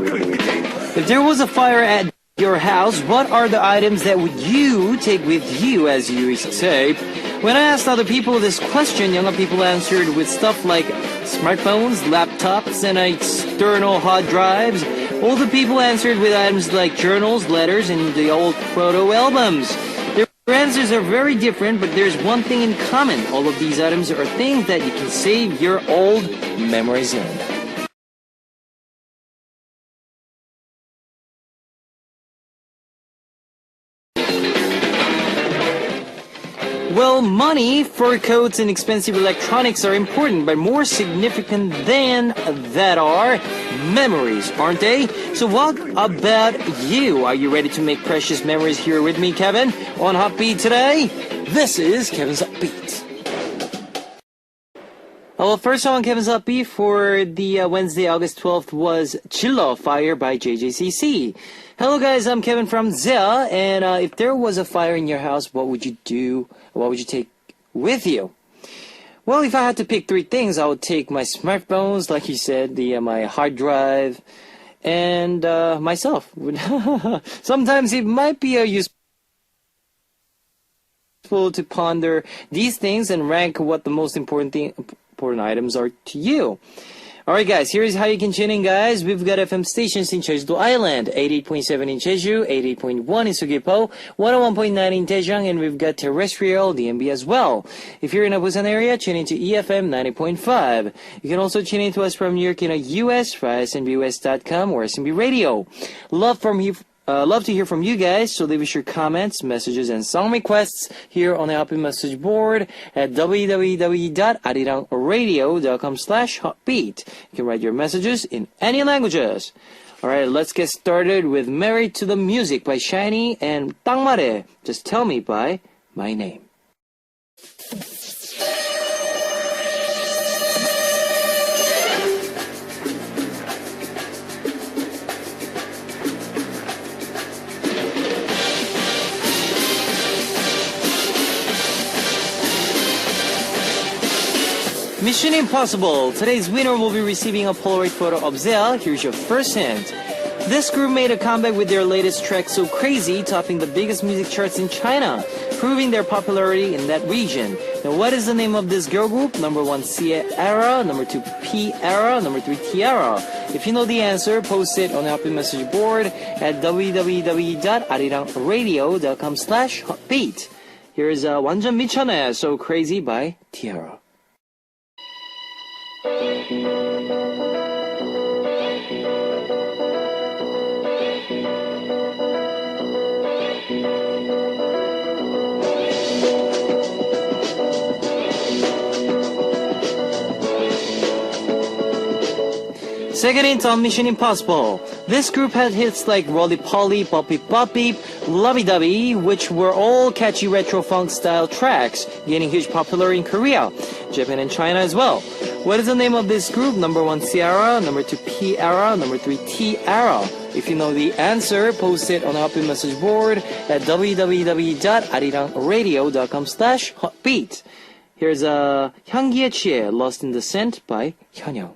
If there was a fire at your house, what are the items that would you take with you, as you used to say? When I asked other people this question, younger people answered with stuff like smartphones, laptops, and external hard drives. Older people answered with items like journals, letters, and the old photo albums. Their answers are very different, but there's one thing in common. All of these items are things that you can save your old memories in. Well, money, fur coats, and expensive electronics are important, but more significant than that are memories, aren't they? So what about you? Are you ready to make precious memories here with me, Kevin, on Upbeat today? This is Kevin's Upbeat. Well, first song on Kevin's Upbeat for the Wednesday, August 12th was Chilla Fire by JJCC. Hello guys, I'm Kevin from Zia, and if there was a fire in your house, what would you do? What would you take with you? Well, if I had to pick three things, I would take my smartphones, like you said, my hard drive, and myself. Sometimes it might be useful to ponder these things and rank what the most important items are to you. Alright guys, here's how you can tune in guys. We've got FM stations in Jeju-do Island, 88.7 in Jeju, 88.1 in Sugipo, 101.9 in Daejeon, and we've got terrestrial DMB as well. If you're in a Busan area, tune into EFM 90.5. You can also tune in to us from New York in the US via snbus.com or SNB Radio. Love to hear from you guys, so leave us your comments, messages, and song requests here on the Upbeat message board at www.arirangradio.com/hotbeat. You can write your messages in any languages. Alright, let's get started with Married to the Music by SHINee and 딱 말해, Just Tell Me by My Name. Mission Impossible. Today's winner will be receiving a Polaroid photo of Zia. Here's your first hint. This group made a comeback with their latest track So Crazy, topping the biggest music charts in China, proving their popularity in that region. Now, what is the name of this girl group? Number 1, Sierra. Number 2, P-Era. Number 3, Tiara. If you know the answer, post it on the Upbeat message board at www.arirangradio.com/hotbeat. Here's 완전 미쳤네, So Crazy by Tiara. Second hint on Mission Impossible. This group had hits like Rolly Polly, Bop Beep Bop Beep, Lovey Dovey, which were all catchy retro funk style tracks, gaining huge popularity in Korea, Japan, and China as well. What is the name of this group? Number 1, Sierra. Number 2, P-Era. Number 3, T-Era. If you know the answer, post it on the Upbeat message board at www.arirangradio.com/hotbeat. Here's 향기에 취해, Lost in the Scent by 현영.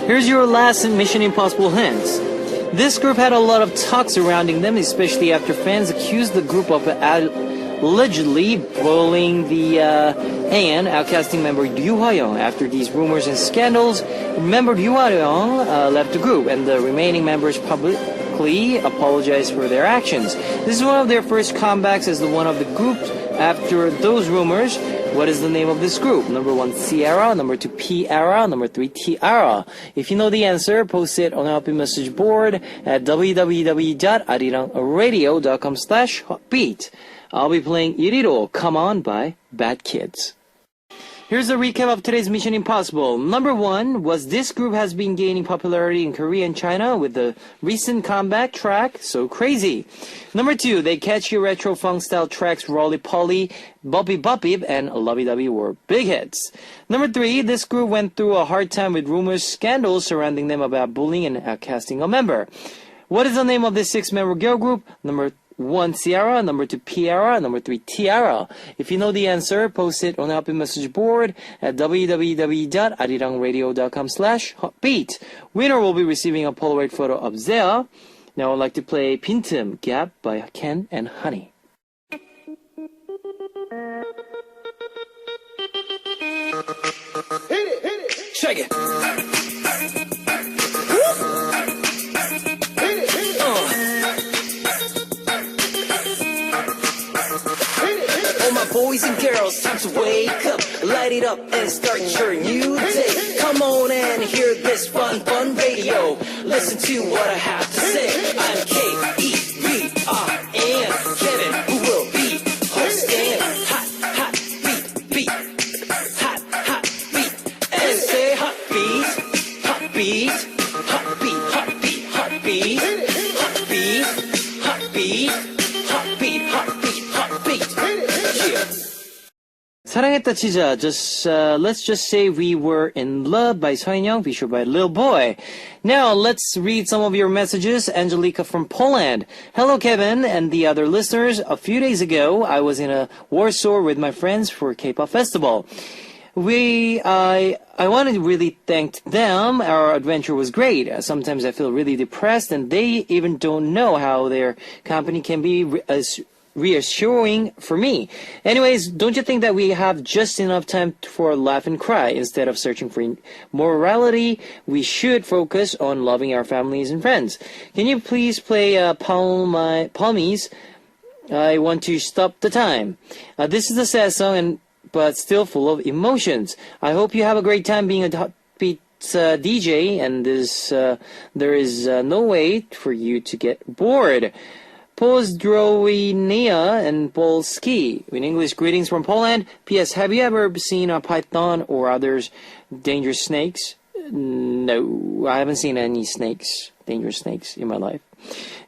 Here's your last Mission Impossible hints. This group had a lot of talk surrounding them, especially after fans accused the group of allegedly bullying the AN outcasting member Yoo Ha-young. After these rumors and scandals, member Yoo Ha-young left the group, and the remaining members publicly apologized for their actions. This is one of their first comebacks as one of the groups after those rumors. What is the name of this group? Number 1, Sierra. Number 2, P-Era. Number 3, T-Ara. If you know the answer, post it on the Upbeat message board at www.arirangradio.com/hotbeat. I'll be playing Iri로, Come On by Bad Kids. Here's a recap of today's Mission Impossible. Number 1 was this group has been gaining popularity in Korea and China with the recent comeback track, So Crazy. Number 2, they catchy retro funk style tracks Rolly Polly, Boppy Boppy, and Lovey Dovey were big hits. Number 3, this group went through a hard time with rumors, scandals surrounding them about bullying and outcasting a member. What is the name of this 6-member girl group? Number 1, Ciara, number 2, Piara, number 3, Tiara. If you know the answer, post it on the Hotbeat message board at www.arirangradio.com/hotbeat. Winner will be receiving a Polaroid photo of Zea. Now I'd like to play 빈틈 Gap by Ken and Honey. Hit it, check it. All my boys and girls, time to wake up, light it up and start your new day. Come on and hear this fun radio. Listen to what I have to say. I'm K-E-V-R-N, Kevin, who will be hosting hot beat, hot beat, and say hot beat, hot beat, hot beat, hot beat, hot beat, hot beat, hot beat, hot beat, hot beat, hot beat. 사랑했다 치자. Let's just say we were in love by 서인영, featured by Lil Boy. Now let's read some of your messages. Angelica from Poland. Hello Kevin and the other listeners. A few days ago, I was in a Warsaw with my friends for K-pop festival. I want to really thank them. Our adventure was great. Sometimes I feel really depressed and they even don't know how their company can be reassuring for me. Anyways, don't you think that we have just enough time for a laugh and cry? Instead of searching for morality, we should focus on loving our families and friends. Can you please play Palmies? I want to stop the time. This is a sad song, but still full of emotions. I hope you have a great time being a Hotbeat DJ, and there is no way for you to get bored. Pozdrowienia and Polski. In English, greetings from Poland. P.S. Have you ever seen a python or others dangerous snakes? No, I haven't seen any dangerous snakes in my life.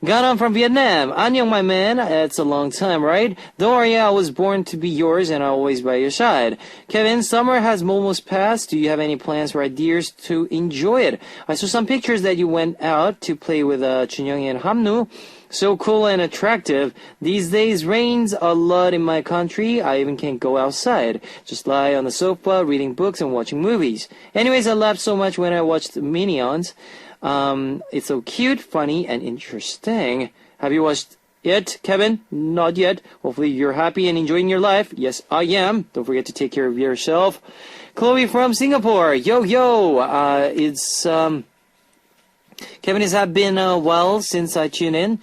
Ganon from Vietnam. Annyeong, my man. It's a long time, right? Don't worry, I was born to be yours and always by your side. Kevin, summer has almost passed. Do you have any plans or ideas to enjoy it? I saw some pictures that you went out to play with Chunyoung and Hamnu. So cool and attractive. These days rains a lot in my country. I even can't go outside. Just lie on the sofa, reading books and watching movies. Anyways, I laughed so much when I watched Minions. It's so cute, funny, and interesting. Have you watched it, Kevin? Not yet. Hopefully you're happy and enjoying your life. Yes, I am. Don't forget to take care of yourself. Chloe from Singapore. Yo. Kevin, it has been a while since I tune in.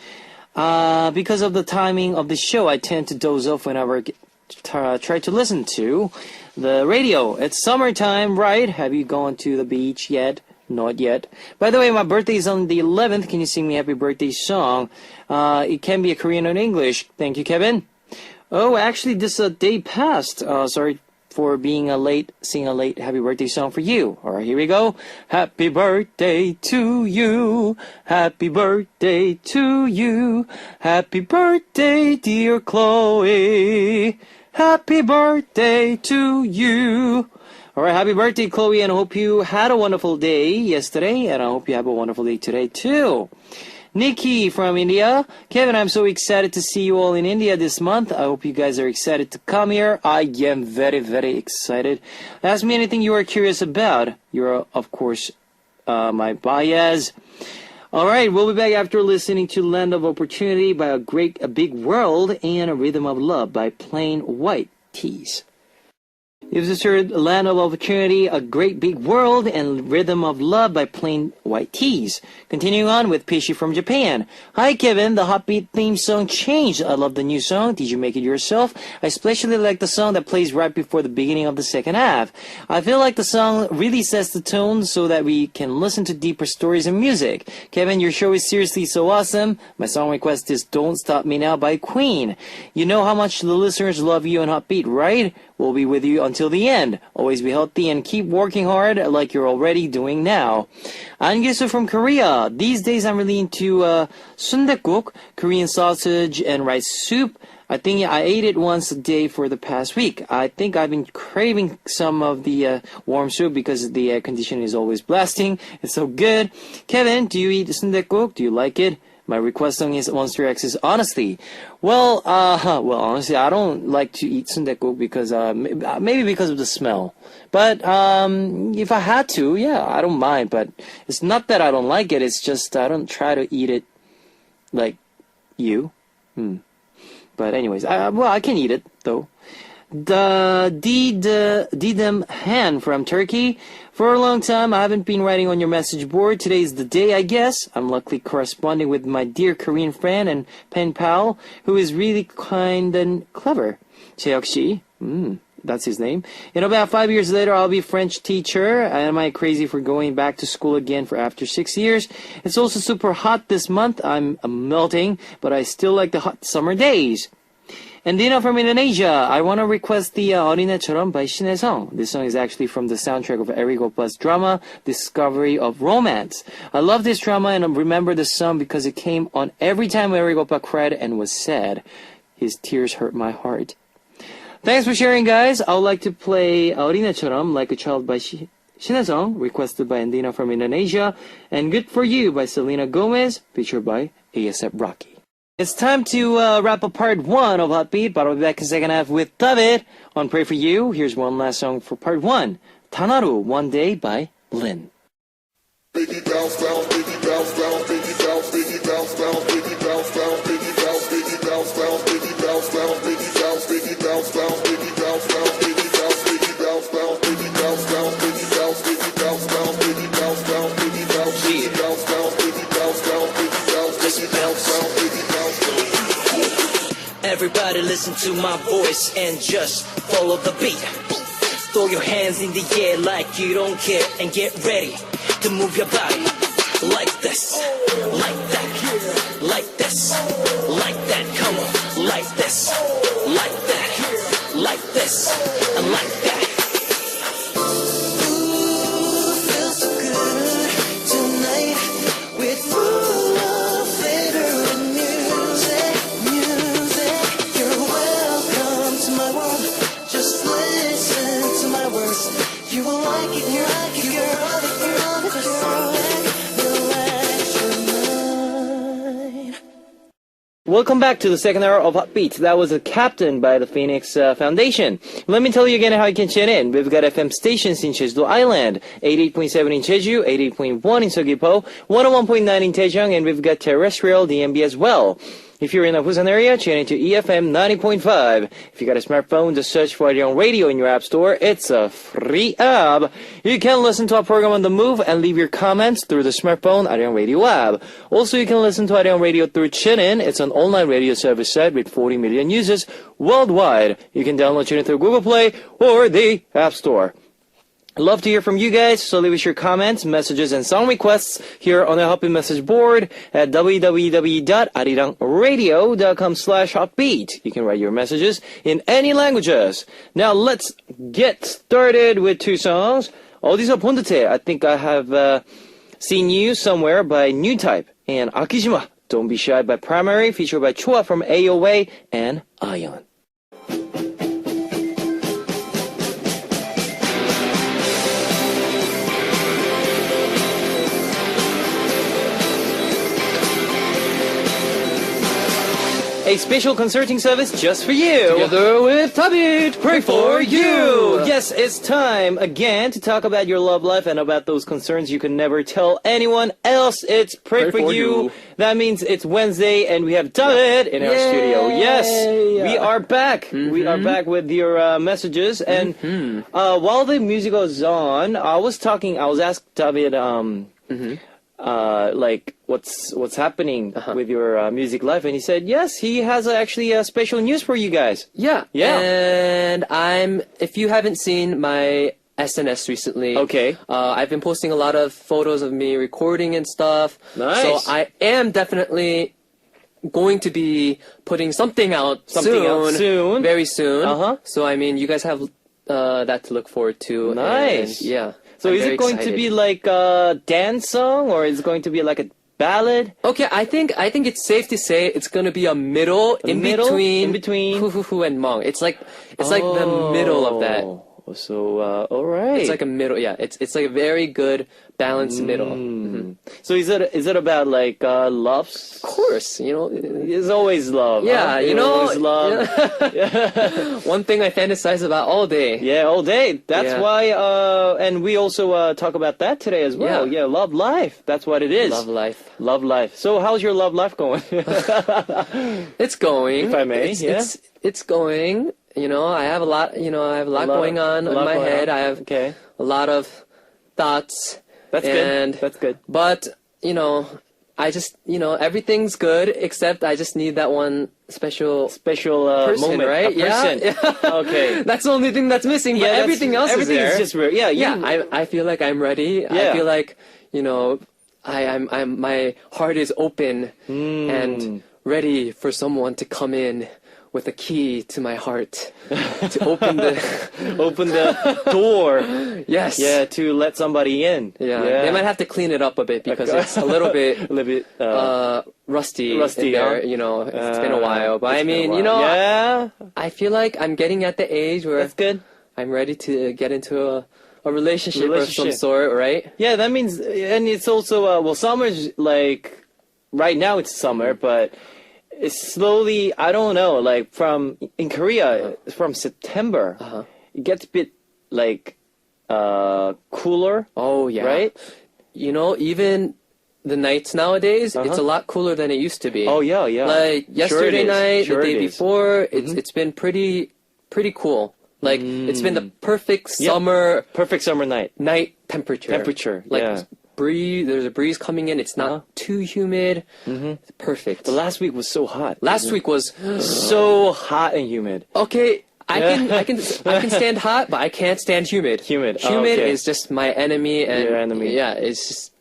Because of the timing of the show, I tend to doze off whenever I try to listen to the radio. It's summertime, right? Have you gone to the beach yet? Not yet. By the way, my birthday is on the 11th. Can you sing me happy birthday song? It can be a Korean or English. Thank you, Kevin. Oh, actually, this day passed. Sorry for being singing a late happy birthday song for you. All right, here we go. Happy birthday to you. Happy birthday to you. Happy birthday, dear Chloe. Happy birthday to you. All right, happy birthday, Chloe, and I hope you had a wonderful day yesterday, and I hope you have a wonderful day today, too. Nikki from India. Kevin, I'm so excited to see you all in India this month. I hope you guys are excited to come here. I am very, very excited. Ask me anything you are curious about. You're, of course, my bias. All right, we'll be back after listening to Land of Opportunity by A Big World and A Rhythm of Love by Plain White Tees. You've just heard Land of Opportunity, A Great Big World, and Rhythm of Love by Plain White Tees. Continuing on with Pishi from Japan. Hi Kevin, the Hotbeat theme song changed. I love the new song. Did you make it yourself? I especially like the song that plays right before the beginning of the second half. I feel like the song really sets the tone so that we can listen to deeper stories and music. Kevin, your show is seriously so awesome. My song request is Don't Stop Me Now by Queen. You know how much the listeners love you and Hotbeat, right? will be with you until the end. Always be healthy and keep working hard like you're already doing now. Angesu from Korea. These days I'm really into sundaekook, Korean sausage and rice soup. I think I ate it once a day for the past week. I think I've been craving some of the warm soup because the air conditioning is always blasting. It's so good. Kevin, do you eat sundaekook? Do you like it? My request song is Monster X's Honestly. Well, honestly, I don't like to eat sundaekook because maybe because of the smell. But if I had to, yeah, I don't mind. But it's not that I don't like it. It's just I don't try to eat it like you. But anyways, I can eat it though. The Didem Han from Turkey. For a long time, I haven't been writing on your message board. Today is the day, I guess. I'm luckily corresponding with my dear Korean friend and pen pal, who is really kind and clever. Jaehyuk shi. That's his name. In about 5 years later, I'll be a French teacher. Am I crazy for going back to school again for after 6 years? It's also super hot this month. I'm melting, but I still like the hot summer days. And Dina from Indonesia, I want to request the 어린애처럼 by Shin Hae-sung. This song is actually from the soundtrack of Eric Oppa's drama, Discovery of Romance. I love this drama and I remember the song because it came on every time Eric Oppa cried and was sad. His tears hurt my heart. Thanks for sharing, guys. I would like to play 어린애처럼, Like a Child by Shin Hae-sung, requested by Andina from Indonesia, and Good For You by Selena Gomez, featured by A$AP Rocky. It's time to wrap up part 1 of Hot Beat, but I'll be back in the second half with David on Pray For You. Here's one last song for part 1, Tanaru, One Day by Lin. Baby bounce, bounce, baby bounce, bounce, baby bounce, baby bounce, bounce, baby bounce, bounce, baby bounce, baby bounce, bounce, baby bounce, bounce, baby bounce, baby bounce, bounce, baby bounce, bounce, baby bounce, baby bounce, bounce, baby bounce, bounce, baby bounce, baby bounce, bounce, baby bounce, bounce, baby bounce, baby bounce, bounce, baby bounce, bounce, baby bounce, baby bounce, bounce, baby bounce. Everybody listen to my voice and just follow the beat. Throw your hands in the air like you don't care and get ready to move your body like this, like that, like this, like that. Come on, like this, like that, like this, and like that. Ooh, feels so good tonight with full of flavor and music. You're welcome to my world. Just listen to my words. You will like it, you like it, you're on it, you're on it, you're on it. Relax your mind. Welcome back to the second hour of Hot Beats. That was a Captain by the Phoenix Foundation. Let me tell you again how you can tune in. We've got FM stations in Jeju Island, 88.7 in Jeju, 88.1 in Seogwipo, 101.9 in Daejeong, and we've got terrestrial DMB as well. If you're in the Busan area, tune into EFM 90.5. If you got a smartphone, just search for Arirang Radio in your app store. It's a free app. You can listen to our program on the move and leave your comments through the smartphone Arirang Radio app. Also, you can listen to Arirang Radio through TuneIn. It's an online radio service site with 40 million users worldwide. You can download TuneIn through Google Play or the App Store. I'd love to hear from you guys, so leave us your comments, messages, and song requests here on the Hot Beat message board at www.arirangradio.com/hotbeat. You can write your messages in any languages. Now let's get started with 2 songs. 어디서 본 듯해? I think I have seen you somewhere by New Type, and 아끼지마, Don't Be Shy by Primary, featured by Chua from AOA and Ion. A special concerting service just for you. Together with David, Pray for you. Yes, it's time again to talk about your love life and about those concerns you can never tell anyone else. It's Pray for you. That means it's Wednesday and we have David in our studio. Yes, we are back. We are back with your messages. And while the music goes on, I was asked David, like what's happening with your music life, and he said yes, he has actually a special news for you guys. Yeah. And if you haven't seen my SNS recently, okay, I've been posting a lot of photos of me recording and stuff. Nice. So I am definitely going to be putting something out soon. very soon. Uh-huh. So I mean, you guys have that to look forward to. Nice. And, yeah. So I'm is very it going to excited. be like a dance song, or is it going to be like a ballad? Okay, I think it's safe to say it's gonna be a middle in middle? between In between? Hu Hu Hu and Mong. It's like the middle of that. So all right. It's like a middle. Yeah, it's like a very good balanced middle. So is it about like love? Of course, you know. It's always love. Yeah, huh? you It's know, always love. One thing I fantasize about all day. Yeah, all day. That's Yeah. why. And we also talk about that today as well. Yeah. Yeah, love life. That's what it is. Love life. Love life. So how's your love life going? It's going. If I may, yeah. It's going. You know, I have a lot. You know, I have a lot going on in my head. I have Okay. a lot of thoughts. That's and, good. That's good. But you know, I just everything's good except I just need that one special Special person, moment, right? a person. Yeah. Okay. That's the only thing that's missing. But that's- everything else everything is there. just real. Yeah. Yeah, I feel like I'm ready. Yeah. I feel like, you know, I'm my heart is open and ready for someone to come in with a key to my heart to open the open the door. yes. Yeah, to let somebody in. Yeah. They might have to clean it up a bit because it's a little bit a little bit rusty. Rusty, in there, huh? you know, it's been a while. But I it's been a mean, while. you know, yeah, I feel like I'm getting at the age where that's good. I'm ready to get into a relationship of some Relationship. sort, right? Yeah, that means, and it's also well, summer's like right now it's summer, but it's slowly. I don't know, like from in Korea, from September, it gets a bit like cooler, Oh yeah. right? You know, even the nights nowadays, it's a lot cooler than it used to be. Oh yeah, yeah. Like Sure it yesterday is. night, Sure the it day is. before, it's been pretty cool. Like it's been the perfect summer Perfect summer night. night temperature. Like yeah. breeze, there's a breeze coming in. It's not too humid. It's perfect. But last week was so hot. Last week was So hot and humid. okay. I can stand hot, but I can't stand humid. Humid. Oh, Humid okay. is just my enemy, and Your enemy. yeah, it's just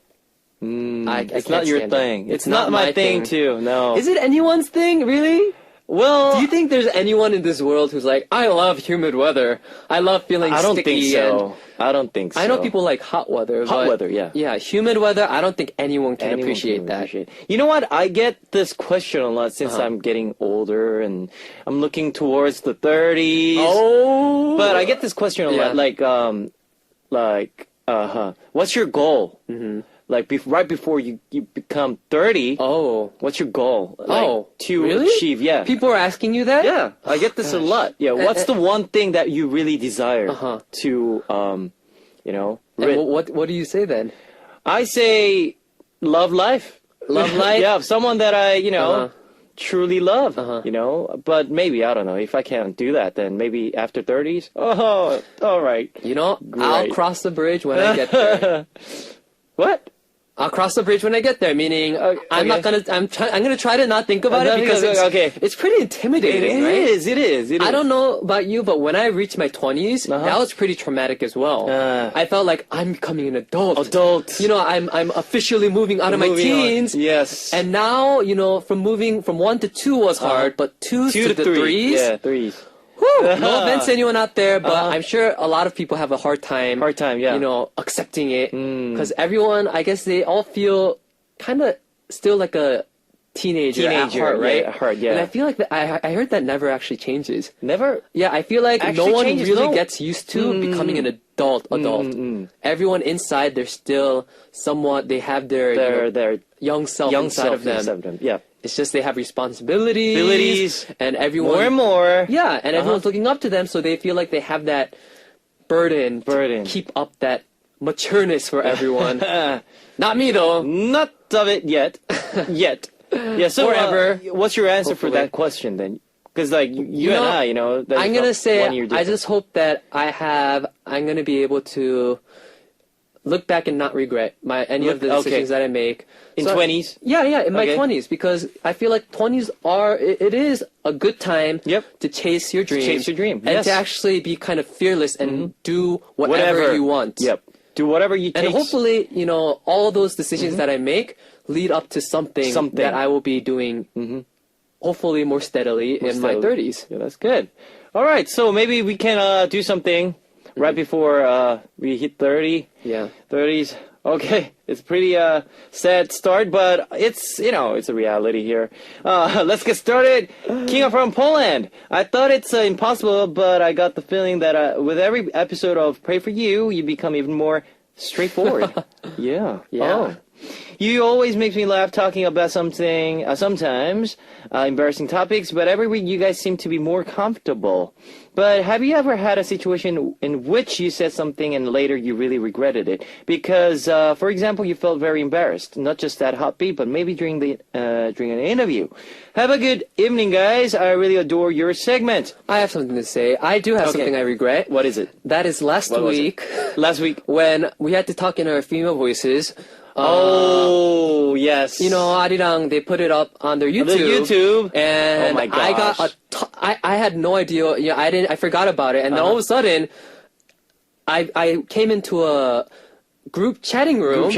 I It's can't not your stand it. thing. It's not my thing too. No. Is it anyone's thing, really? Well, Do you think there's anyone in this world who's like, I love humid weather. I love feeling I don't sticky think so. and I don't think so. I know people like hot weather. Hot but weather, yeah. Yeah, humid weather, I don't think anyone can Anyone appreciate can that. appreciate. You know what? I get this question a lot since I'm getting older and I'm looking towards the 30s. Oh. But I get this question a Yeah. lot, what's your goal? Mm-hmm. Like right before you become 30, Oh. what's your goal? Like, Oh, to really? achieve? Yeah. People are asking you that? Yeah, I get this a lot. Yeah, what's the one thing that you really desire Uh-huh. to, And rid- what do you say then? I say love life. Love life? Yeah, someone that I, Uh-huh. truly love, Uh-huh. But maybe, I don't know, if I can't do that, then maybe after 30s, oh, all right. You know, I'll Great. cross the bridge when I get there. What? I'll cross the bridge when I get there. Meaning, I'm not okay. gonna. I'm gonna try to not think about it because okay. it's pretty intimidating, right? It is. I don't know about you, but when I reached my 20s, that was pretty traumatic as well. I felt like I'm becoming an adult. Adult. You know, I'm officially moving out of my Moving on. teens. Yes. And now, you know, from moving from 1 to 2 was hard, but 2 2 to to the 3. 3s. Yeah, 3s. Whew, no offense to anyone out there, but I'm sure a lot of people have a hard time. Hard time, yeah. You know, accepting it because everyone, I guess, they all feel kind of still like a teenager at heart, right? Yeah, at heart, yeah. And I feel like I heard that never actually changes. Never. Yeah, I feel like Actually no one changes, really no. gets used to becoming an adult. Everyone inside, they're still somewhat. They have their you know, Their young self young inside self of them. inside of them. Yeah. It's just they have responsibilities, Abilities. and everyone More and more. yeah, and everyone's looking up to them, so they feel like they have that burden to keep up that matureness for everyone. Not me though. Not of it yet. Yet. Yeah, so Forever. what's your answer for Hopefully. that question then? Because like you know, and I, that's I'm gonna say 1 year I difference. just hope that I'm gonna be able to look back and not regret any of the Okay. decisions that I make. in So- 20s. Yeah, in my Okay. 20s, because I feel like 20s it is a good time Yep. to chase your dream. chase your dream, And yes. to actually be kind of fearless and do whatever you want. Yep. Do whatever you And take. hopefully, all those decisions that I make lead up to something Something. that I will be doing hopefully more steadily in my 30s. Yeah, that's good. All right, so maybe we can do something right before we hit 30. Yeah. 30s. Okay, it's pretty sad start, but it's, it's a reality here. Let's get started. Kinga from Poland. I thought it's impossible, but I got the feeling that with every episode of Pray For You, you become even more straightforward. Yeah. Yeah. Oh. You always make me laugh talking about something, sometimes embarrassing topics, but every week you guys seem to be more comfortable. But have you ever had a situation in which you said something and later you really regretted it? Because, for example, you felt very embarrassed, not just at Hot Beat, but maybe during an interview. Have a good evening, guys. I really adore your segment. I have something to say. I do have something I regret. What is it? That is last What was it? week Last week. when we had to talk in our female voices. Oh, yes. Arirang, they put it up on their YouTube. YouTube. And Oh my I got gosh. I had no idea. Yeah, I forgot about it. And then all of a sudden, I came into a group chatting room.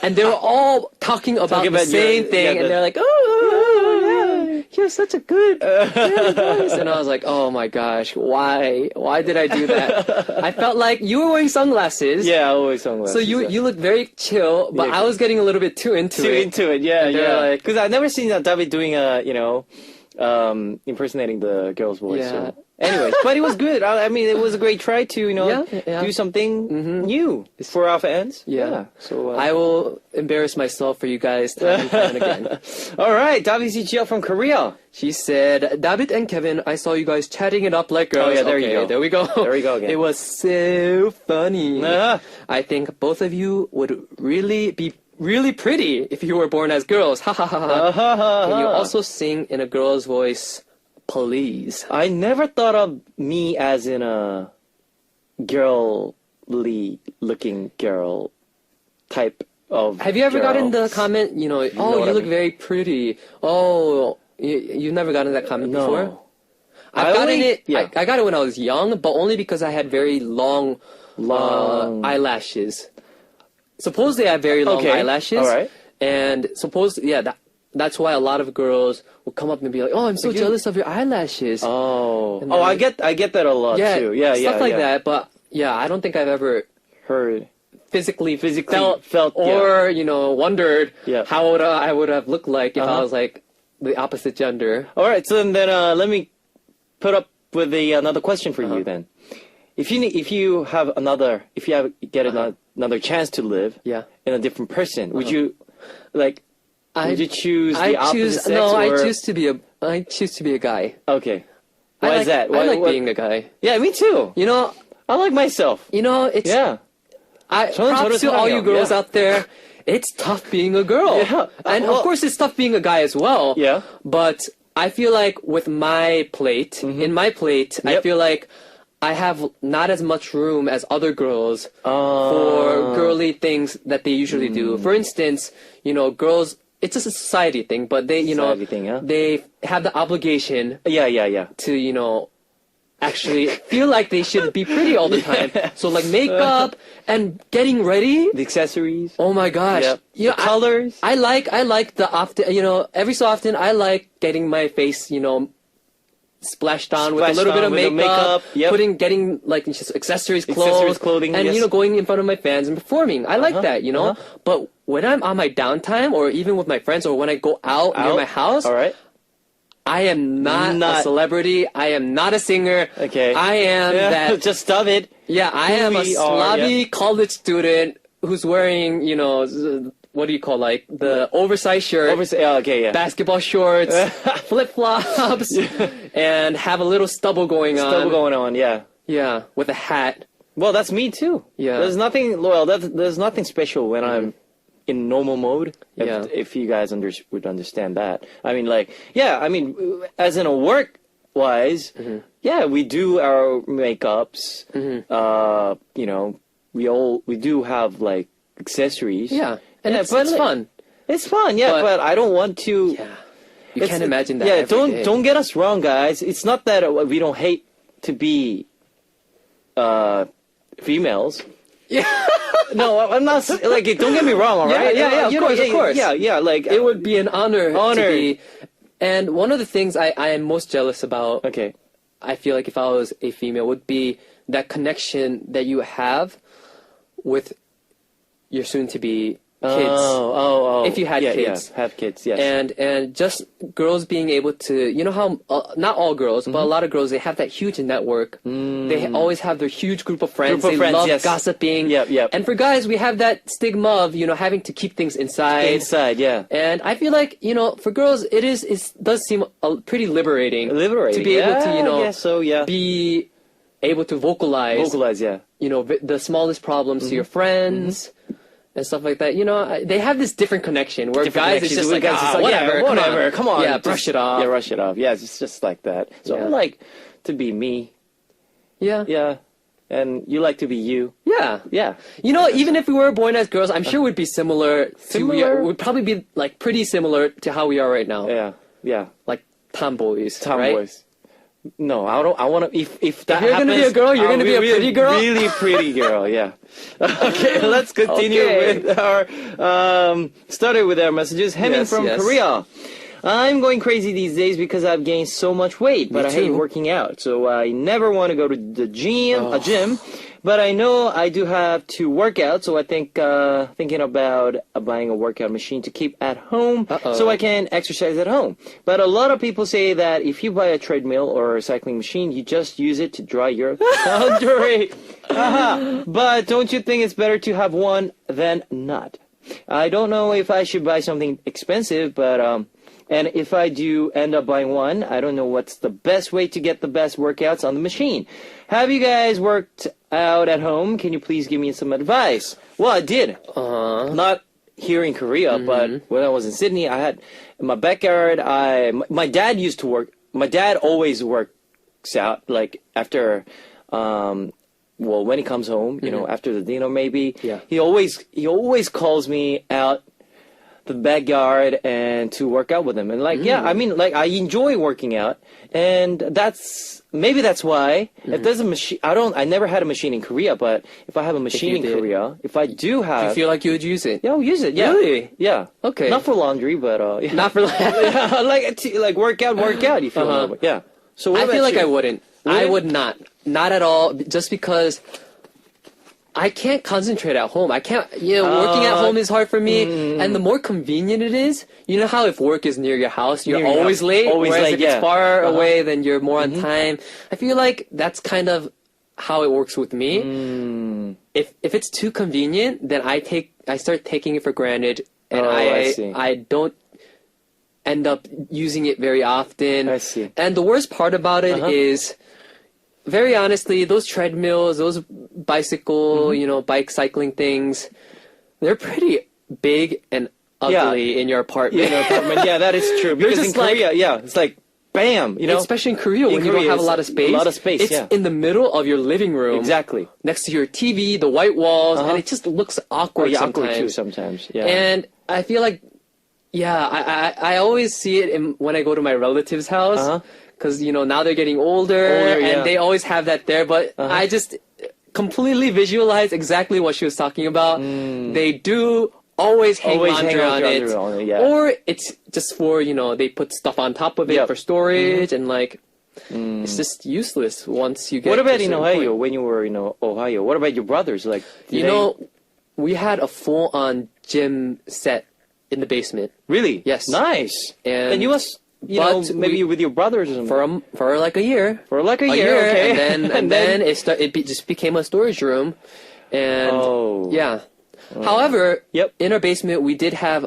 And they were all talking about the about same thing. And they're like, yeah, you're such a good voice. And I was like, oh my gosh, why did I do that? I felt like you were wearing sunglasses. Yeah, always sunglasses. So you look very chill, but Yeah. I was getting a little bit too into it. Yeah, And they're yeah. like- Because I've never seen David doing impersonating the girl's voice. Yeah. So. Anyways, but it was good. I mean, it was a great try to, Yeah. do something new for our fans. Yeah. So I will embarrass myself for you guys time and time again. all right, David Zichiel from Korea. She said, David and Kevin, I saw you guys chatting it up like girls. Oh, yeah, there you Okay, go. There we go. There we go again. It was so funny. Uh-huh. I think both of you would really be really pretty if you were born as girls. Ha ha ha ha. Can you also sing in a girl's voice, please? I never thought of me as in a girly looking girl type of. Have you ever gotten the girls. comment, oh, what you I look mean? very pretty. Oh, you've never gotten that comment No. before? I I've gotten only- it. yeah. I got it when I was young, but only because I had very long eyelashes. Supposedly, I have very long Okay, eyelashes. all right. And that's why a lot of girls will come up and be like, "Oh, I'm so jealous of your eyelashes." Oh, And oh, then- I get that a lot too. Yeah, stuff like yeah. that. But yeah, I don't think I've ever Heard. physically felt, or wondered Yeah. how I would have looked like if I Uh-huh. was like the opposite gender. All right, so then let me put up with another question for you then. If you get another chance to live Yeah. in a different person, would you would you choose the I opposite choose sex no. or I choose to be a guy. okay? Why is that? I like being a guy. Yeah, me too. I like myself. It's Yeah. 저는 props to all 사랑해요. you girls Yeah. out there. It's tough being a girl. Yeah. And Well- of course it's tough being a guy as well. Yeah. But I feel like with my plate, in my plate, I Yep. feel like I have not as much room as other girls for girly things that they usually do. For instance, girls, it's just a society thing, but they, Society thing, yeah. they have the obligation Yeah. to, actually feel like they should be pretty all the time. So like makeup and getting ready. The accessories. Oh my gosh. Yeah. The colors. I like the often, every so often I like getting my face, splashed on with a Splashed little bit on of with the makeup, makeup, yep. getting like just accessories, clothing, and yes. going in front of my fans and performing. I like that, But when I'm on my downtime, or even with my friends, or when I go out near my house, All right. I am not a celebrity. I am not a singer. Okay. I am that. Just stop it. Yeah, I am a we are, snobby college student who's wearing, what do you call, like, the oversized shirt, Okay, yeah. basketball shorts, flip-flops, and have a little stubble going on. Still going on, yeah. Yeah, with a hat. Well, that's me too. Yeah. There's nothing there's nothing special when I'm in normal mode. Yeah. If you guys would understand that. I mean, as in a work wise, yeah, we do our makeups. We do have like accessories. Yeah, and Yeah, it's but, like, fun. It's fun, yeah, But- but I don't want to. Yeah. You can't imagine that Yeah, every day. don't get us wrong, guys. It's not that we don't hate to be females. Yeah. No, I'm not like. Don't get me wrong, all Yeah, right? yeah, of course. Yeah. Like It would be an honor to Honor. be And one of the things I am most jealous about, Okay. I feel like if I was a female, would be that connection that you have with your soon-to-be kids. Oh. If you had kids. Yeah, have kids, yes. And just girls being able to, you know how, not all girls, but a lot of girls, they have that huge network. They always have their huge group of friends. Group of they friends, love yes. gossiping. Yep. And for guys, we have that stigma of, having to keep things inside. Inside, yeah. And I feel like, for girls, it does seem pretty liberating. Liberating. To be able to, I guess so, yeah. be able to vocalize, yeah. the smallest problems to your friends. And stuff like that, they have this different connection where guys it's just like, whatever, whatever, come on, yeah, just- brush it off, Yeah, brush it off. Yeah, it's just like that. So Yeah. I like to be me. yeah, Yeah, and you like to be you. yeah. Yeah. Even if we were born as girls, I'm sure we'd be similar. Similar? We'd probably be like pretty similar to how we are right now, Yeah. like tomboys, right? Tomboys. No, I don't. I want to. If that If you're happens, gonna be a girl, you're I'll gonna be a pretty girl? Really pretty girl. Yeah. Okay. Let's continue Okay. with our. Started with our messages. Hemming Yes, from yes. Korea. I'm going crazy these days because I've gained so much weight, but I hate too. working out. So I never want to go to the gym, but I know I do have to work out. So I think thinking about buying a workout machine to keep at home, so I can exercise at home. But a lot of people say that if you buy a treadmill or a cycling machine, you just use it to dry your laundry. But don't you think it's better to have one than not? I don't know if I should buy something expensive, but and if I do end up buying one, I don't know what's the best way to get the best workouts on the machine. Have you guys worked out at home? Can you please give me some advice? Well, I did. Not here in Korea, but when I was in Sydney, I had in my backyard. My dad used to work. My dad always works out, like after. Well, when he comes home, after the dinner, maybe. Yeah. He always calls me out the backyard and to work out with him. And I mean, I enjoy working out, and that's why. If there's a machine, I never had a machine in Korea, but if I have a machine in did. Korea, if I do have, I feel like you would use it. yeah, I'll use it. Yeah. Really? Yeah. Okay. Not for laundry, but yeah. Not for like. Yeah, like work out. You feel yeah. So what I about feel like you? I wouldn't. I would not at all. Just because I can't concentrate at home. I can't. Working at home is hard for me. And the more convenient it is, you know how if work is near your house, you're Near your always house. late. Always whereas late, if yeah. it's far away, then you're more on time. I feel like that's kind of how it works with me. If it's too convenient, then I start taking it for granted, and I see. I don't end up using it very often. I see. And the worst part about it is, very honestly, those treadmills, those bicycle, bike cycling things, they're pretty big and ugly in your apartment. in an apartment. Yeah, that is true. Because in just like- Korea, it's like bam, Especially in Korea, when you Korea, don't have a it's lot of space. a lot of space, It's yeah. in the middle of your living room. Exactly. Next to your TV, the white walls, and it just looks awkward Yeah, sometimes. awkward too sometimes. Yeah. And I feel like, I always see it when I go to my relative's house. Because, now they're getting older, yeah. and they always have that there. But I just completely visualize exactly what she was talking about. They do always hang Always laundry hang on laundry it. on it, yeah. Or it's just for, they put stuff on top of it Yep. for storage, and it's just useless once you get What to a about in certain Ohio? point. When you were in Ohio, what about your brothers? Like, We had a full-on gym set in the basement. really? Yes. Nice. And- And you must, but maybe we- with your brothers or something. For like a year. For like a year, okay. And then it just became a storage room, and Oh. yeah. However, Yep. in our basement we did have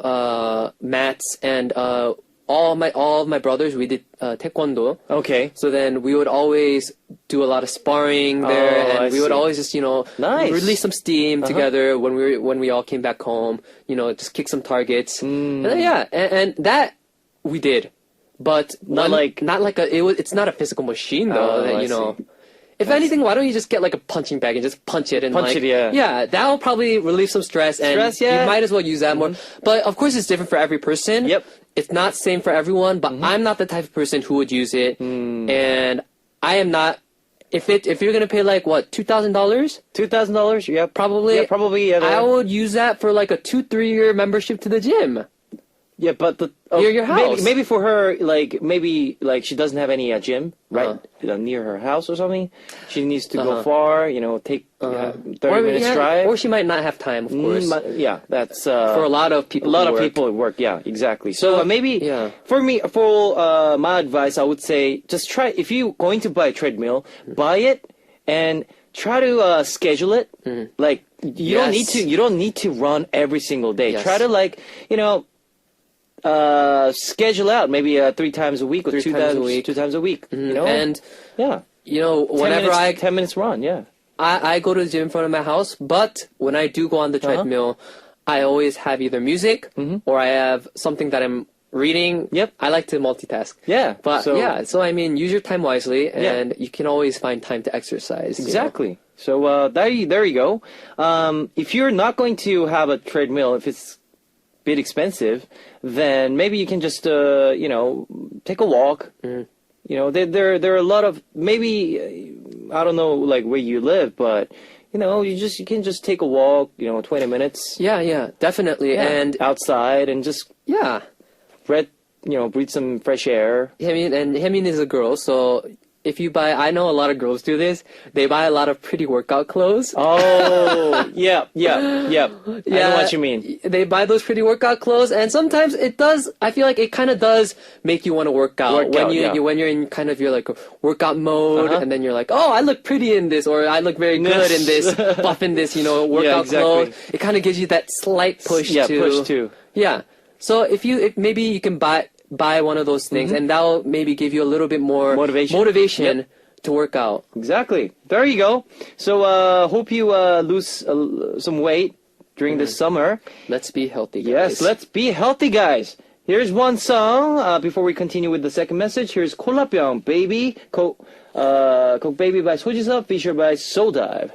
mats, and all of my brothers, we did taekwondo. Okay. So then we would always do a lot of sparring there, Oh, and I we would see. always just Nice. release some steam together when we all came back home. Just kick some targets, and then, and that we did, but Not like- it's not a physical machine though. Oh, That I you know. see. If anything, why don't you just get like a punching bag and just punch it and Punch it, yeah. yeah, that'll probably relieve some stress, and Stress, yeah. you might as well use that more. But of course, it's different for every person. Yep. It's not same for everyone, but I'm not the type of person who would use it, and I am not. If you're gonna pay like what $2,000, $2,000? Yeah. probably Yeah, probably. Yeah. I would use that for like a 2-3 year membership to the gym. Yeah, but Your house. maybe for her, like maybe like she doesn't have any gym right Uh-huh. near her house or something. She needs to go far, take 30 minutes yeah, drive. or she might not have time, of course. Yeah, that's For a lot of people, a lot who of work. people at work. Yeah, exactly. So maybe yeah. for me, for my advice, I would say just try if you're going to buy a treadmill, buy it and try to schedule it. Like you don't need Yes. to run every single day. Yes. Try to schedule out maybe 3 times a week or 3 2 times a times week. 2 times a week. And yeah, whenever 10 minutes run. Yeah. I go to the gym in front of my house, but when I do go on the treadmill, I always have either music or I have something that I'm reading. Yep. I like to multitask. Yeah, But so- so I mean, use your time wisely, and you can always find time to exercise. Exactly. So there you go. If you're not going to have a treadmill, if it's a bit expensive, then maybe you can just take a walk. There are a lot of maybe I don't know like where you live, but you can just take a walk. 20 minutes. Yeah, definitely. And outside and just yeah, breathe some fresh air. Hemin is a girl, so if you buy, I know a lot of girls do this. They buy a lot of pretty workout clothes. Oh, yeah. I know what you mean. They buy those pretty workout clothes, and sometimes it does. I feel like it kind of does make you want to work out when you're in kind of your like workout mode, and then you're like, oh, I look pretty in this, or I look very good in this, buff in this, workout exactly. clothes. It kind of gives you that slight push. Push too. Yeah. So if maybe you can buy one of those things, and that'll maybe give you a little bit more motivation to work out. Exactly. There you go. So hope you lose some weight during the summer. Let's be healthy, guys. Yes, let's be healthy, guys. Here's one song before we continue with the second message. Here's 콜라병 Baby, Coke Baby by 소지섭, featured by Soul Dive.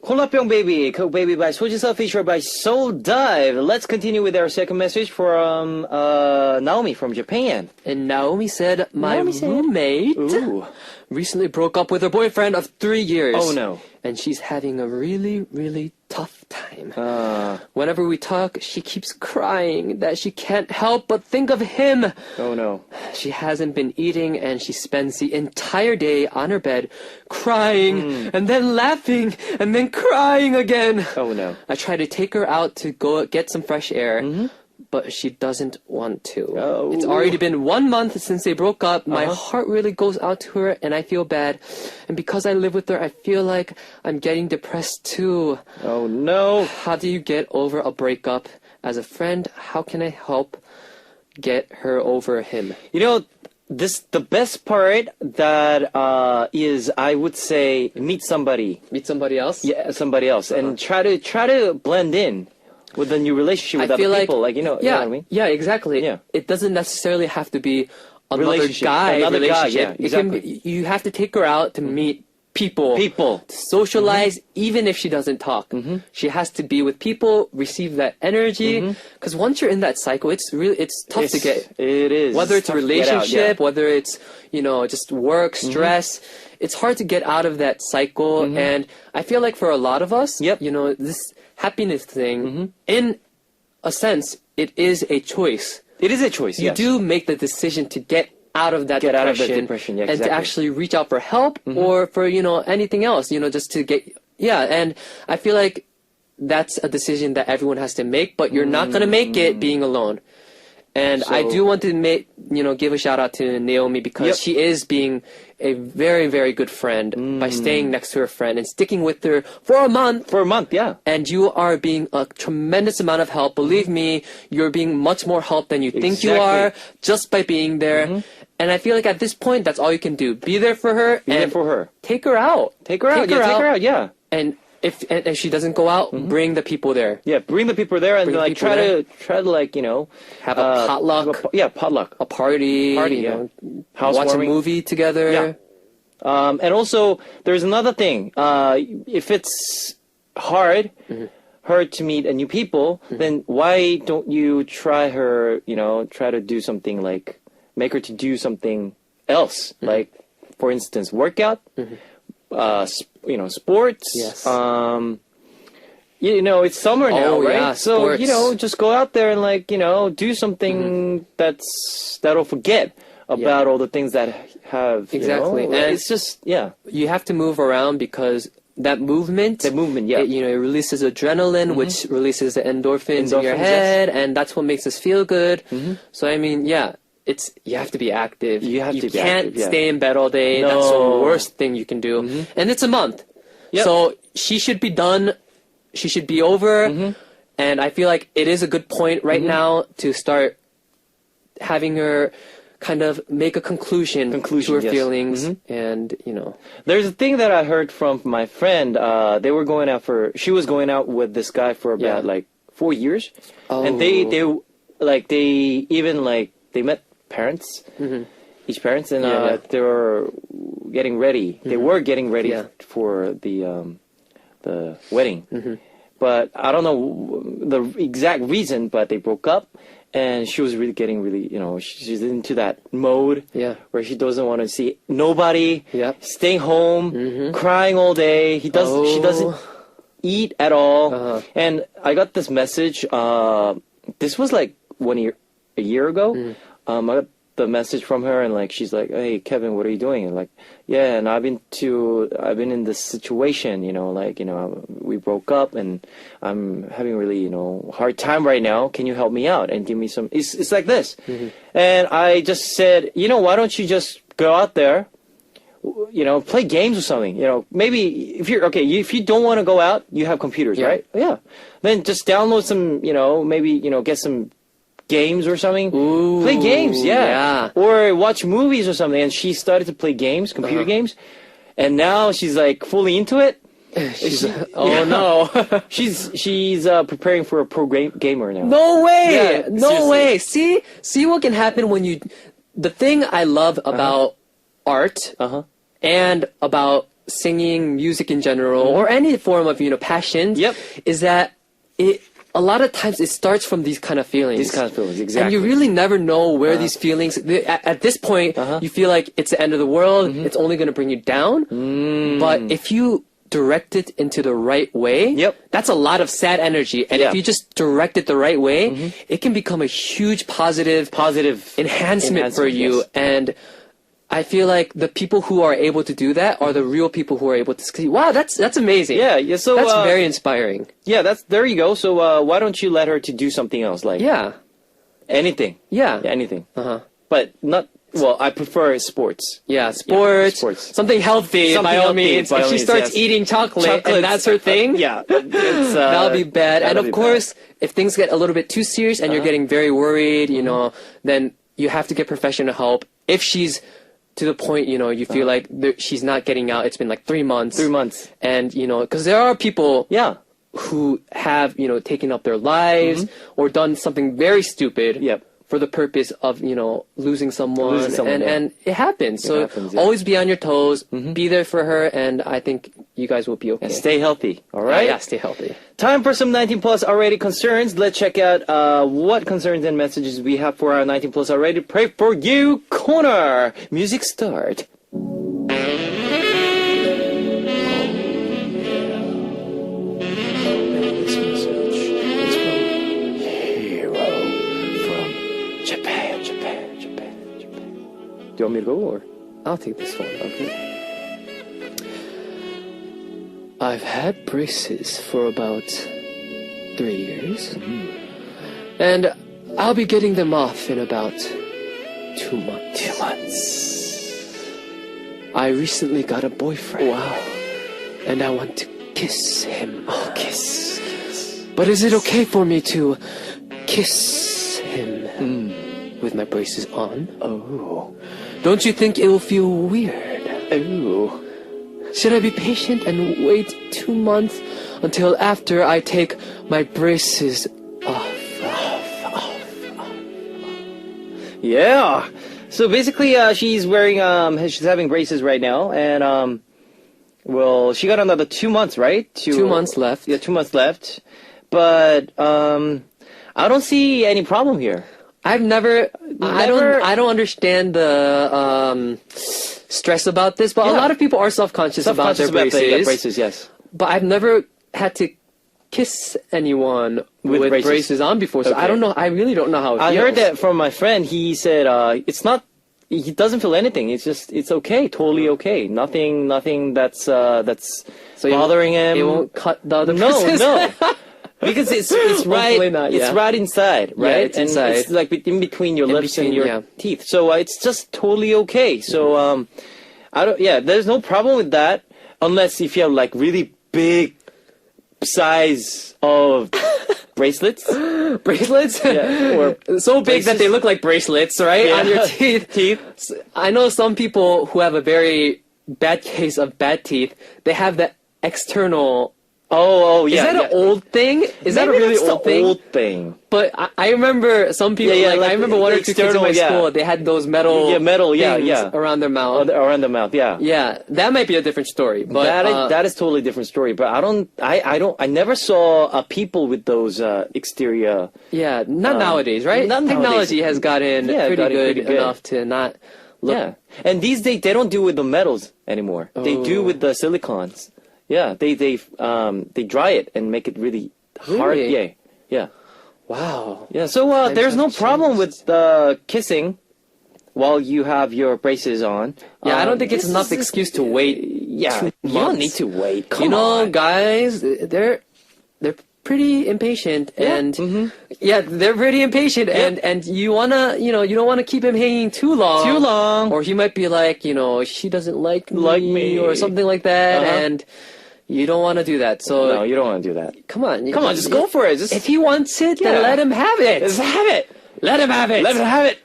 콜라병 Baby, Coke Baby by 소지섭, featured by Soul Dive. Let's continue with our second message from Naomi from Japan. And Naomi said, my roommate Ooh. recently broke up with her boyfriend of 3 years. Oh, no. And she's having a really, really tough time. Whenever we talk, she keeps crying that she can't help but think of him. Oh, no. She hasn't been eating, and she spends the entire day on her bed crying and then laughing and then crying again. Oh, no. I try to take her out to go get some fresh air, but she doesn't want to. Oh. It's already been 1 month since they broke up. My heart really goes out to her, and I feel bad. And because I live with her, I feel like I'm getting depressed too. Oh, no. How do you get over a breakup? As a friend, how can I help get her over him? The best part that is, I would say, meet somebody. Meet somebody else? Yeah, somebody else, and try to blend in with the new relationship with other people. You know what I mean? Yeah, exactly. Yeah. It doesn't necessarily have to be another Relationship. guy Another guy, relationship. yeah, It can exactly. be, you have to take her out to meet people. People. Socialize, even if she doesn't talk. She has to be with people, receive that energy. Because once you're in that cycle, it's tough to get. It is. Whether it's a tough to get out, relationship, whether it's, just work, stress, it's hard to get out of that cycle. And I feel like for a lot of us, Yep. this happiness thing, in a sense, it is a choice. It is a choice. You Yes. do make the decision to get out of that Get depression, out of that depression, yeah, and to exactly. actually reach out for help or for, anything else, just to get, and I feel like that's a decision that everyone has to make, but you're not going to make it being alone. And I do want to give a shout out to Naomi because Yep. she is being a very, very good friend by staying next to her friend and sticking with her for a month. For a month, yeah. And you are being a tremendous amount of help. Believe me, you're being much more help than you think you Exactly. are just by being there. And I feel like at this point, that's all you can do. Be there for her. Be there for her. Take her out. Take her out. Take her out. Yeah. And if she doesn't go out, bring the people there. Yeah. Bring the people there and Bring the like people try to Have a potluck. Potluck. A party. Party, Watch a Housewarming. movie together. Yeah. And also, there's another thing. If it's hard, her to meet a new people, then why don't you try her? Try to do something like make her to do something else, like for instance, workout. Sports. Yes. you know, it's summer now, Oh, right? yeah, so, you sports. know, just go out there and like, you know, do something that'll forget about all the things that have, Exactly. You know, And- it's just, yeah. You have to move around because that movement, The movement, yeah. it, you know, it releases adrenaline, which releases the endorphins in your Endorphins, head, and that's what makes us feel good. So I mean, yeah, you have to be active. You have to be can't active, yeah. stay in bed all day. That's the No. worst thing you can do. And it's a month, Yep. so she should be done. She should be over. And I feel like it is a good point right now to start having her kind of make a conclusion to her yes. feelings, and you know. There's a thing that I heard from my friend. She was going out with this guy for about Yeah. like 4 years. Oh. And they even like, they met parents, each parents, and Yeah, yeah. they were getting ready. They were getting ready Yeah. for the wedding. But I don't know the exact reason, but they broke up. And she was really getting you know, she's into that mode Yeah. where she doesn't want to see nobody, Yep. staying home, crying all day. She doesn't eat at all. Uh-huh. And I got this message. This was like a year ago. I got the message from her, and like she's like, "Hey, Kevin, what are you doing?" And like, "Yeah, and I've been in this situation, you know, like, you know, we broke up, and I'm having really, you know, hard time right now. Can you help me out and give me some?" It's like this, and I just said, you know, why don't you just go out there, you know, play games or something, you know, maybe if you don't want to go out, you have computers, Yeah. right? Yeah, then just download some, you know, maybe, you know, get some games or something. Ooh, Play games, yeah. yeah. Or watch movies or something. And she started to play games, computer games, and now she's like fully into it. Oh no. She's preparing for a gamer now. No way! Yeah, No seriously. way! See what can happen when you. The thing I love about art and about singing, music in general, or any form of, you know, passion, Yep. is that a lot of times it starts from these kind of feelings. These kind of feelings, And exactly. you really never know where these feelings. At this point, you feel like it's the end of the world. It's only going to bring you down. But if you direct it into the right way, Yep. that's a lot of sad energy. And Yeah. if you just direct it the right way, it can become a huge positive enhancement for you. yes. And I feel like the people who are able to do that are the real people who are able to succeed. Wow, that's amazing. Yeah. So That's very inspiring. Yeah, there you go. So why don't you let her to do something else, like Yeah. anything? Yeah. Anything. Uh-huh. But not. Well, I prefer sports. Yeah, sports, sports. something healthy Something by all healthy, means. by If all she means, starts yes. eating chocolate and Chocolates, that's her thing, yeah, it's, that'll be bad. And that'll of be course, if things get a little bit too serious and you're getting very worried, you know, then you have to get professional help. If she's to the point, you know, you feel like she's not getting out, it's been like 3 months. 3 months. And, you know, because there are people Yeah. who have, you know, taken up their lives or done something very stupid. Yep. For the purpose of, you know, losing someone, yeah. and it happens. So happens, yeah. always be on your toes, be there for her, and I think you guys will be okay. And stay healthy. All right. Yeah, stay healthy. Time for some 19 plus already concerns. Let's check out what concerns and messages we have for our 19 plus already Pray for You corner. Music start. This message is from Hero from Japan. Do you want me to go or? I'll take this one. Okay. I've had braces for about 3 years, and I'll be getting them off in about 2 months. 2 months. I recently got a boyfriend. Wow. And I want to kiss him. Oh, kiss. But is it okay for me to kiss him with my braces on? Oh. Don't you think it will feel weird? Oh. Should I be patient and wait 2 months until after I take my braces off? Yeah. So basically, she's wearing she's having braces right now, and well, she got another 2 months, right? 2 months left. Yeah, 2 months left. But I don't see any problem here. I've never. Never- I don't understand the stress about this, but a Yeah. lot of people are self-conscious about their Self-conscious braces. braces, yes. But I've never had to kiss anyone with braces. braces on before, so I Okay. don't know. I really don't know how it I feels. heard that from my friend. He said it's not. He doesn't feel anything. It's okay, totally okay. Nothing that's So it bothering him. It won't cut the other No, person's no. Because it's right. Hopefully not, It's yeah. right inside, right? it's inside. And it's like in between your lips and between, your yeah. teeth. So it's just totally okay. So I don't. Yeah, there's no problem with that unless if you have like really big size of bracelets. bracelets, Yeah, or so big that braces. they look like bracelets, right, Yeah. on your teeth. Teeth. I know some people who have a very bad case of bad teeth. They have the external. Oh, yeah. Is that yeah. an old thing? Is that a Maybe really that's the old thing? Old thing. But I remember some people. Yeah, yeah, like, like I remember the one or two kids in external, my yeah. school. They had those metal. Yeah, metal, yeah, things yeah. around their mouth. Around the mouth, yeah. Yeah, that might be a different story. But That is totally different story. But I never saw people with those exterior. yeah, not nowadays, right? not nowadays. Technology has gotten Yeah, pretty, gotten good pretty good. enough to not look. Yeah, and these days they don't do with the metals anymore. They do Oh. with the silicons. Yeah, they dry it and make it really hard. Really? Yeah, yeah, Wow. yeah. So there's no have problem with kissing while you have your braces on. Yeah, I don't think it's this enough is- excuse to wait. Yeah, 2 you don't months. need to wait. Come You know, on. guys, they're pretty impatient, Yeah, and mm-hmm. yeah, they're pretty impatient, and you wanna, you don't wanna keep him hanging too long. Too long. Or he might be like, she doesn't like me. or something like that, Uh-huh. and you don't want to do that. So No, you don't want to do that. come on, Come on, just go for it. Just If he wants it, then Yeah. let him have it. Just have it. Let him have it. Let him have it.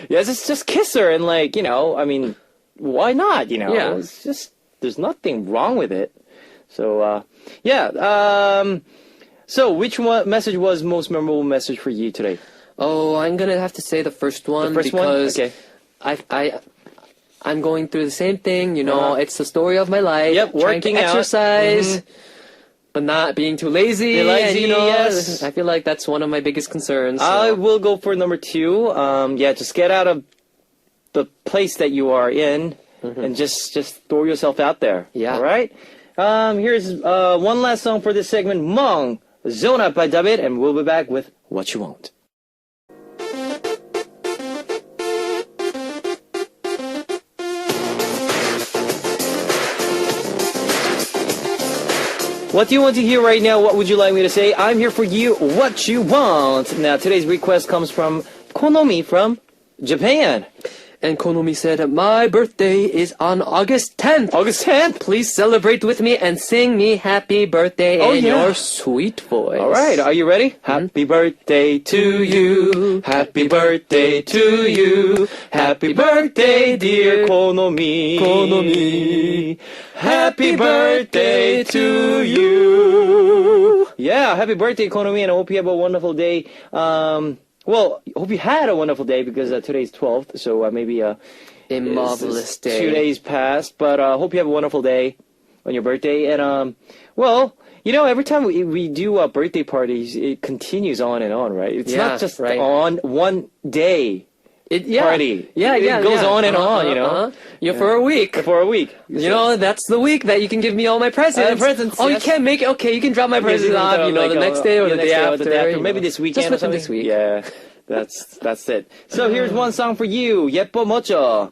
Yeah, just kiss her and I mean, why not? Yeah. It's just there's nothing wrong with it. So yeah. So which one message was most memorable message for you today? Oh, I'm gonna have to say the first one first one? because Okay. I'm going through the same thing. Uh-huh. It's the story of my life. Yep, trying working to out. exercise, but not being too lazy. Be lazy, and, yes. I feel like that's one of my biggest concerns. I so. will go for number 2. Yeah, just get out of the place that you are in and just throw yourself out there. Yeah. All right. Here's one last song for this segment, Mong, Zona by David, and we'll be back with What You Want. What do you want to hear right now? What would you like me to say? I'm here for you. What you want. Now, today's request comes from Konomi from Japan. And Konomi said, my birthday is on August 10th. August 10th. Please celebrate with me and sing me happy birthday Oh, in yeah. your sweet voice. All right, are you ready? Happy birthday to you. Happy birthday to you. Happy birthday, dear Konomi. Konomi. Happy birthday to you. Yeah, happy birthday, Konomi, and I hope you have a wonderful day. Well, hope you had a wonderful day because today's 12th, so maybe A marvelous day. 2 days passed, but hope you have a wonderful day on your birthday. And well, every time we do birthday parties, it continues on and on, right? It's Yeah, not just right. on one day party. Yeah, It goes on and on, For a week. for a week. That's the week that you can give me all my presents. Presents, Oh, yes. you can't make it. Okay, you can drop my presents off, the next day or the day after. Maybe this weekend Just or within something. this week. Yeah, that's it. So here's one song for you. 예뻐 멋져.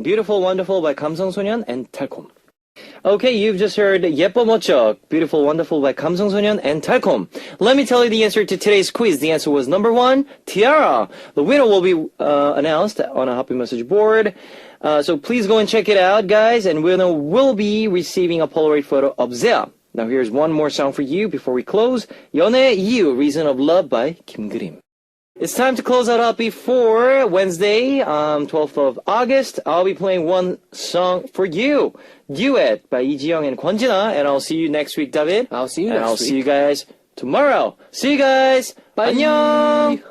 Beautiful, Wonderful by 감성소년 and 달콤. Okay, you've just heard 예뻐 멋져, Beautiful, Wonderful by 감성소년 and 달콤. Let me tell you the answer to today's quiz. The answer was number 1, Tiara. The winner will be announced on a Happy Message board. So please go and check it out, guys, and we'll be receiving a Polaroid photo of Zea. Now here's one more song for you before we close. 연애 이유, Reason of Love by 김그림. It's time to close out Happy for Wednesday, 12th of August. I'll be playing one song for you. Duet by Lee Ji-young and Kwon Jin-ah. And I'll see you next week, David. I'll see you and next I'll week. see you guys tomorrow. See you guys. Bye. 안녕.